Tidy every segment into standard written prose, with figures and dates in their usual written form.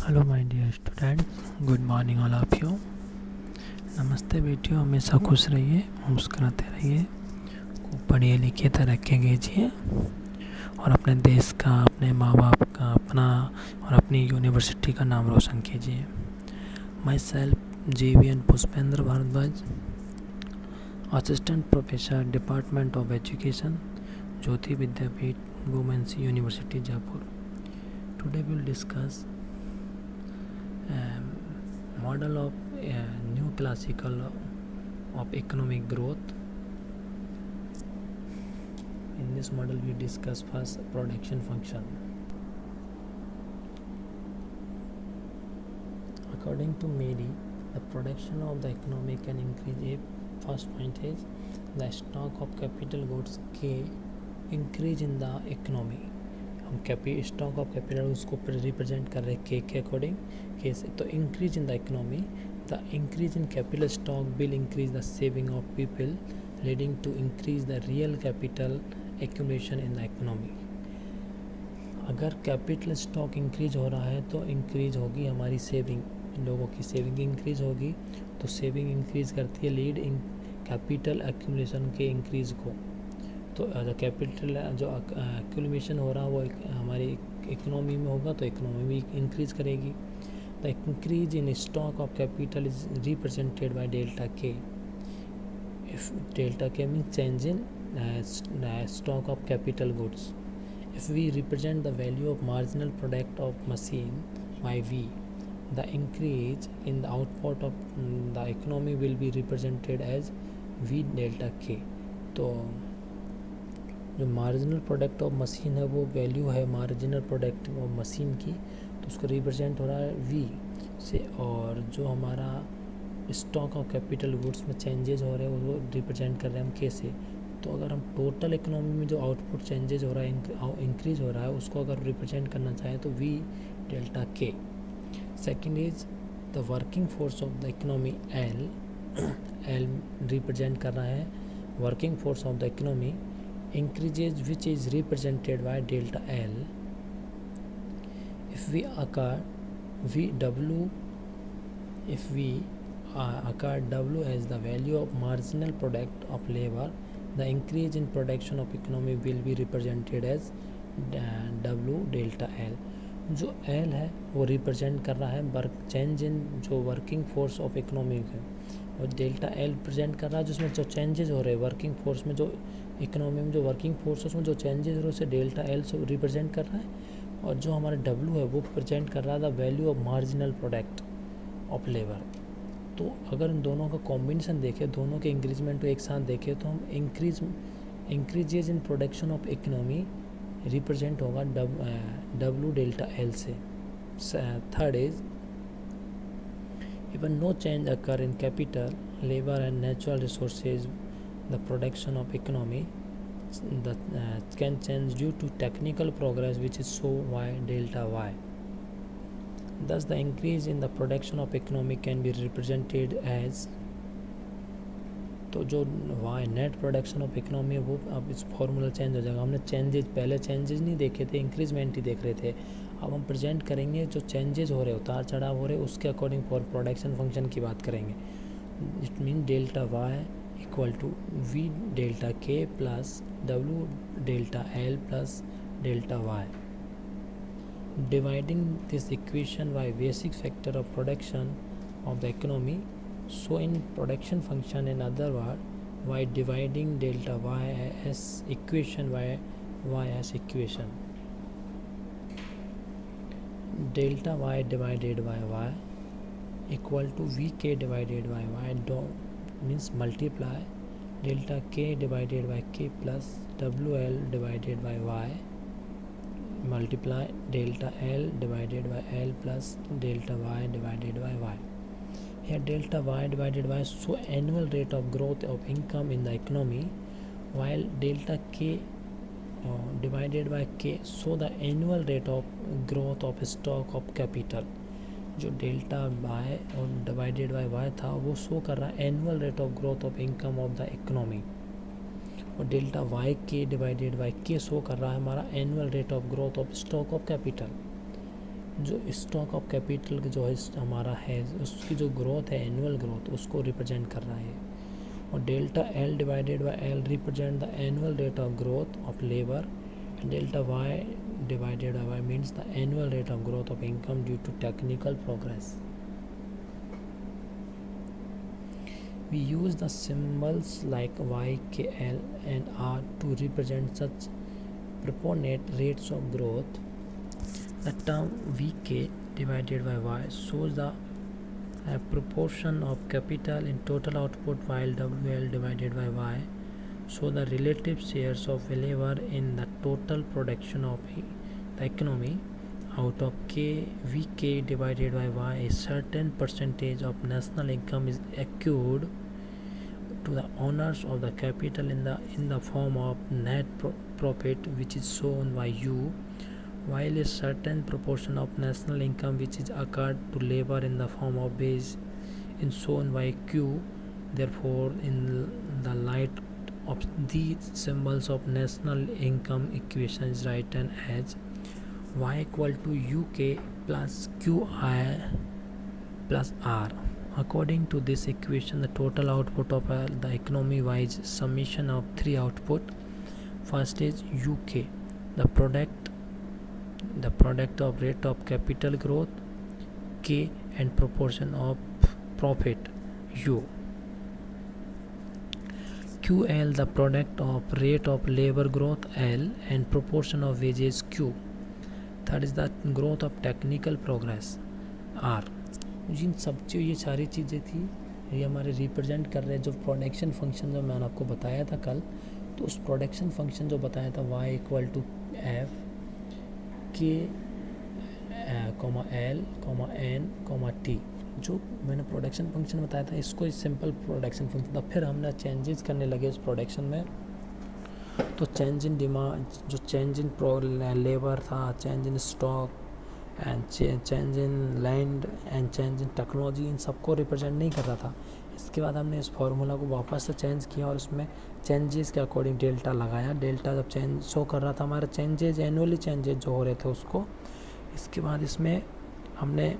Hello my dear students, good morning all of you. नमस्ते बेटियों, हमेशा खुश रहिए, मुस्कुराते रहिए, खूब पढ़िए लिखिए, तरक्की कीजिए और अपने देश का, अपने माँ बाप का, अपना और अपनी यूनिवर्सिटी का नाम रोशन कीजिए। Myself JVN Pushpendra Bhardwaj, assistant professor, department of education, Jyoti Vidyapeeth, women's university Jaipur. Today will discuss model of new classical of economic growth. In this model we discuss first production function. According to Mary, the production of the economy can increase if first point is the stock of capital goods K increase in the economy. हम stock of capital उसको represent कर रहे हैं के according के से। तो increase in the economy, the increase in capital stock will increase the saving of people leading to increase the real capital accumulation in the economy. अगर कैपिटल स्टॉक इंक्रीज हो रहा है तो इंक्रीज होगी हमारी सेविंग, लोगों की सेविंग इंक्रीज होगी, तो सेविंग इंक्रीज करती है लीड इन कैपिटल एक्यूमुलेशन के इंक्रीज को। तो कैपिटल जो एक्यूमुलेशन हो रहा है वो हमारी इकोनॉमी में होगा तो इकोनॉमी भी इंक्रीज करेगी। The increase in stock of capital is represented by delta K. If delta K mean change in stock of capital goods. If we represent the value of marginal product of machine by v, the increase in the output of the economy will be represented as v delta K. तो जो marginal product of machine है वो value है marginal product of machine की, तो उसको represent हो रहा है वी से। और जो हमारा स्टॉक ऑफ कैपिटल गुड्स में चेंजेस हो रहे हैं वो रिप्रेजेंट कर रहे हैं हम के से। तो अगर हम टोटल इकोनॉमी में जो आउटपुट चेंजेस हो रहा है, इंक्रीज हो रहा है, उसको अगर रिप्रेजेंट करना चाहें तो वी डेल्टा के। Second is the working force of the economy L. L represent कर रहा है working force of the economy increases which is represented by delta L. If we accord W as the value of marginal product of labor, the increase in production of economy will be represented as W delta L. जो L है वो represent कर रहा है work change in जो working force of economy है, और delta L present कर रहा है जिसमें जो चेंजेस हो रहे हैं वर्किंग फोर्स में, जो इकोनॉमी में जो वर्किंग फोर्स है उसमें जो चेंजेस हो रहे हैं उसे डेल्टा एल से रिप्रेजेंट कर रहा है। और जो हमारा डब्ल्यू है वो प्रेजेंट कर रहा है the value of marginal product of labour. तो अगर इन दोनों का कॉम्बिनेशन देखें, दोनों के इंक्रीजमेंट को एक साथ देखें तो हम increases in production of economy represent होगा डब्ल्यू डेल्टा एल से। Third is even no change occur in capital, labor and natural resources, the production of economy that can change due to technical progress which is so y delta y. Thus the increase in the production of economy can be represented as, तो जो Y net production of economy है वो अब इस formula change हो जाएगा। हमने changes पहले चेंजेस नहीं देखे थे, इंक्रीजमेंट ही देख रहे थे। अब हम प्रेजेंट करेंगे जो चेंजेस हो रहे, उतार चढ़ाव हो रहे, उसके अकॉर्डिंग फॉर प्रोडक्शन फंक्शन की बात करेंगे। It mean delta Y equal to V delta K plus W delta L plus delta Y. Dividing this equation by basic factor of production of the economy, so in production function, in other word, by dividing delta y as equation by y as equation, delta y divided by y equal to vk divided by y means multiply delta k divided by k plus wl divided by y multiply delta l divided by l plus delta y divided by y. Here delta y divided by so annual rate of growth of income in the economy, while delta k divided by k so the annual rate of growth of stock of capital. जो delta y और divided by y था वो show कर रहा है annual rate of growth of income of the economy, और delta y के divided bye k show कर रहा है हमारा annual rate of growth of stock of capital. जो स्टॉक ऑफ कैपिटल जो है हमारा है उसकी जो ग्रोथ है एनुअल ग्रोथ उसको रिप्रेजेंट कर रहा है। और delta L divided by L represent the annual rate of growth of labour and delta Y divided by y means the annual rate of growth of income due to technical progress. We use the symbols like y, k, l and r to represent such proportionate rates of growth. The term vk divided by y shows the proportion of capital in total output, while wl divided by y so the relative shares of labor in the total production of the economy. Out of vk divided by y, a certain percentage of national income is accrued to the owners of the capital in the form of net profit, which is shown by u, while a certain proportion of national income which is accrued to labor in the form of wage is shown by q. Therefore, in the light of these symbols of national income equation is written as y equal to uk plus qi plus r. According to this equation, the total output of the economy is summation of three output. First is uk, the product of rate of capital growth k and proportion of profit u. QL, the product of rate of labor growth L and proportion of wages Q. Third is the growth of technical progress R. जिन सब ये सारी चीज़ें थी ये हमारे represent कर रहे हैं जो प्रोडक्शन फंक्शन जो मैंने आपको बताया था कल, तो उस प्रोडक्शन फंक्शन जो बताया था y इक्वल टू एफ के एल एन टी, जो मैंने प्रोडक्शन फंक्शन बताया था इसको इस सिंपल प्रोडक्शन फंक्शन था। फिर हमने चेंजेस करने लगे उस प्रोडक्शन में, तो चेंज इन डिमांड, जो चेंज इन लेबर था, change in stock and change in land and change in technology, इन सबको रिप्रेजेंट नहीं कर रहा था। इसके बाद हमने इस फार्मूला को वापस से चेंज किया और उसमें चेंजेस के अकॉर्डिंग डेल्टा लगाया। डेल्टा जब चेंज शो कर रहा था हमारे चेंजेस एनुअली चेंजेस जो हो रहे थे उसको, इसके बाद इसमें हमने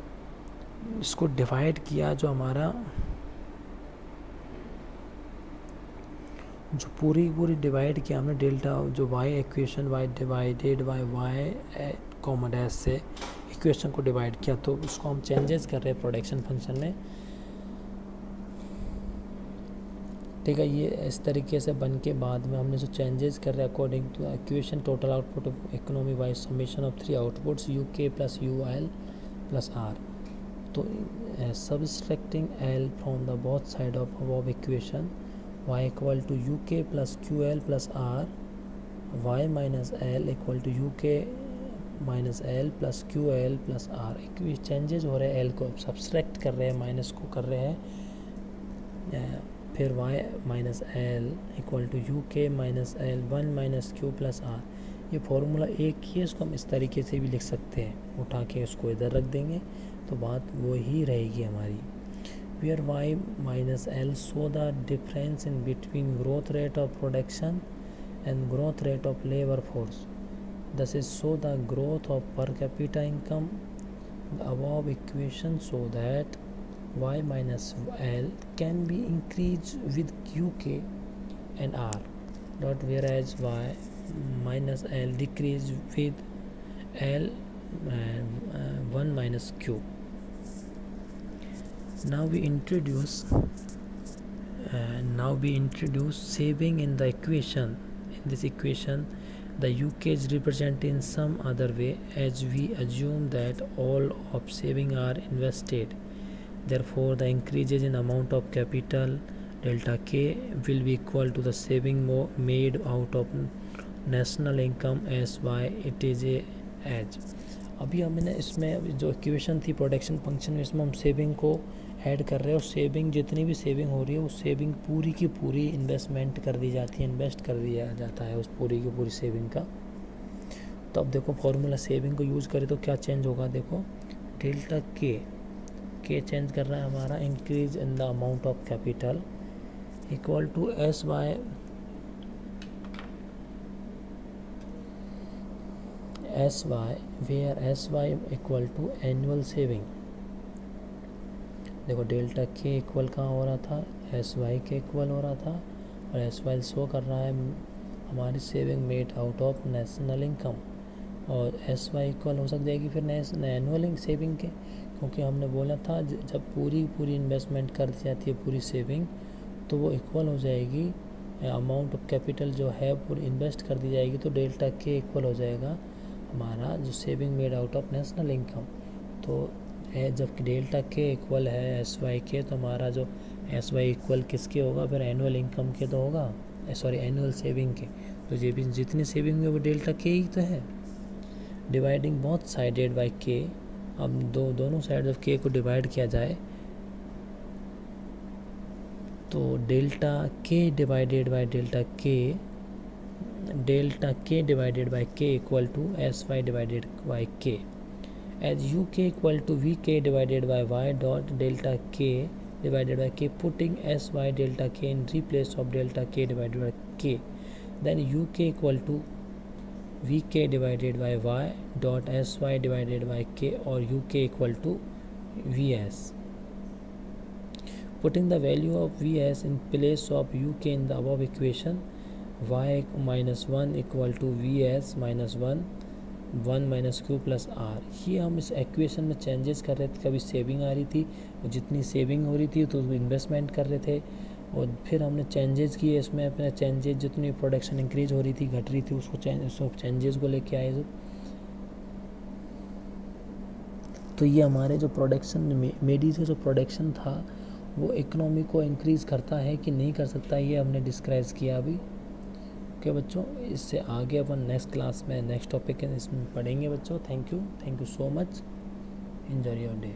इसको डिवाइड किया, जो हमारा जो पूरी डिवाइड किया हमने डेल्टा जो Y equation Y divided by Y comma dash से इक्वेशन को डिवाइड किया, तो उसको हम चेंजेस कर रहे हैं प्रोडक्शन फंक्शन में। ठीक है, ये इस तरीके से बन के बाद में हमने जो चेंजेस कर रहे हैं according to equation total output of economy Y is summation of three outputs U K plus U L plus R. तो subtracting L from the both side of above equation y equal to U K plus Q L plus R, Y minus L equal to U K minus L plus Q L plus R. Changes हो रहे हैं, L को subtract कर रहे हैं, minus को कर रहे हैं। फिर y minus L equal to U K minus L one minus Q plus R. ये फॉर्मूला एक ही है, इसको हम इस तरीके से भी लिख सकते हैं, उठा के उसको इधर रख देंगे तो बात वो ही रहेगी हमारी। Where y minus L show the difference in between growth rate of production and growth rate of labor force. Thus is show the growth of per capita income. The above equation show that y minus L can be increased with UK and R, dot whereas y minus L decrease with L 1 minus Q. Now we introduce saving in the equation. In this equation, the UK is represented in some other way, as we assume that all of saving are invested. Therefore, the increases in amount of capital delta K will be equal to the saving made out of national income as y it is as. अभी हमने इसमें जो equation थी production function में, इसमें हम saving को add कर रहे हैं और सेविंग जितनी भी सेविंग हो रही है उस सेविंग पूरी की पूरी इन्वेस्टमेंट कर दी जाती है, इन्वेस्ट कर दिया जाता है उस पूरी की पूरी सेविंग का। तो अब देखो फॉर्मूला सेविंग को यूज़ करें तो क्या चेंज होगा, देखो डेल्टा के चेंज कर रहा है हमारा increase in the amount of capital equal to S by S Y where S Y equal to annual saving. देखो डेल्टा के इक्वल कहाँ हो रहा था, एस वाई के इक्वल हो रहा था, और एस वाई शो कर रहा है हमारी saving made out of national income, और एस वाई इक्वल हो सक जाएगी फिर एनुअल सेविंग के, क्योंकि हमने बोला था जब पूरी इन्वेस्टमेंट कर दी जाती है पूरी सेविंग, तो वो इक्वल हो जाएगी अमाउंट ऑफ कैपिटल जो है पूरी इन्वेस्ट कर दी जाएगी, तो डेल्टा के इक्वल हो जाएगा हमारा जो saving made out of national income. तो जब डेल्टा के इक्वल है एस वाई के, तो हमारा जो एस वाई इक्वल किसके होगा फिर एनुअल इनकम के तो होगा, सॉरी एनुअल सेविंग के। तो ये भी जितनी सेविंग है वो डेल्टा के ही तो है। डिवाइडिंग बोथ साइडेड बाय के, अब दोनों साइड ऑफ के को डिवाइड किया जाए तो delta K divided by delta K divided by K equal to S Y divided by K, as uk equal to vk divided by y dot delta k divided by k, putting sy delta k in replace of delta k divided by k, then uk equal to vk divided by y dot sy divided by k, or uk equal to vs. Putting the value of vs in place of uk in the above equation, y minus 1 equal to vs minus 1 minus Q plus R. ये हम इस equation में changes कर रहे थे, कभी saving आ रही थी, जितनी सेविंग हो रही थी तो इन्वेस्टमेंट कर रहे थे, और फिर हमने चेंजेस किए इसमें, अपने चेंजेस जितनी प्रोडक्शन इंक्रीज हो रही थी घट रही थी उसको चेंजेस को लेके आए। तो ये हमारे जो प्रोडक्शन मेडी से जो प्रोडक्शन था वो इकोनॉमी को इंक्रीज़ करता है कि नहीं कर सकता, ये हमने डिस्क्राइब किया अभी। ओके बच्चों, इससे आगे अपन नेक्स्ट क्लास में नेक्स्ट टॉपिक इसमें पढ़ेंगे बच्चों। Thank you so much, enjoy your day.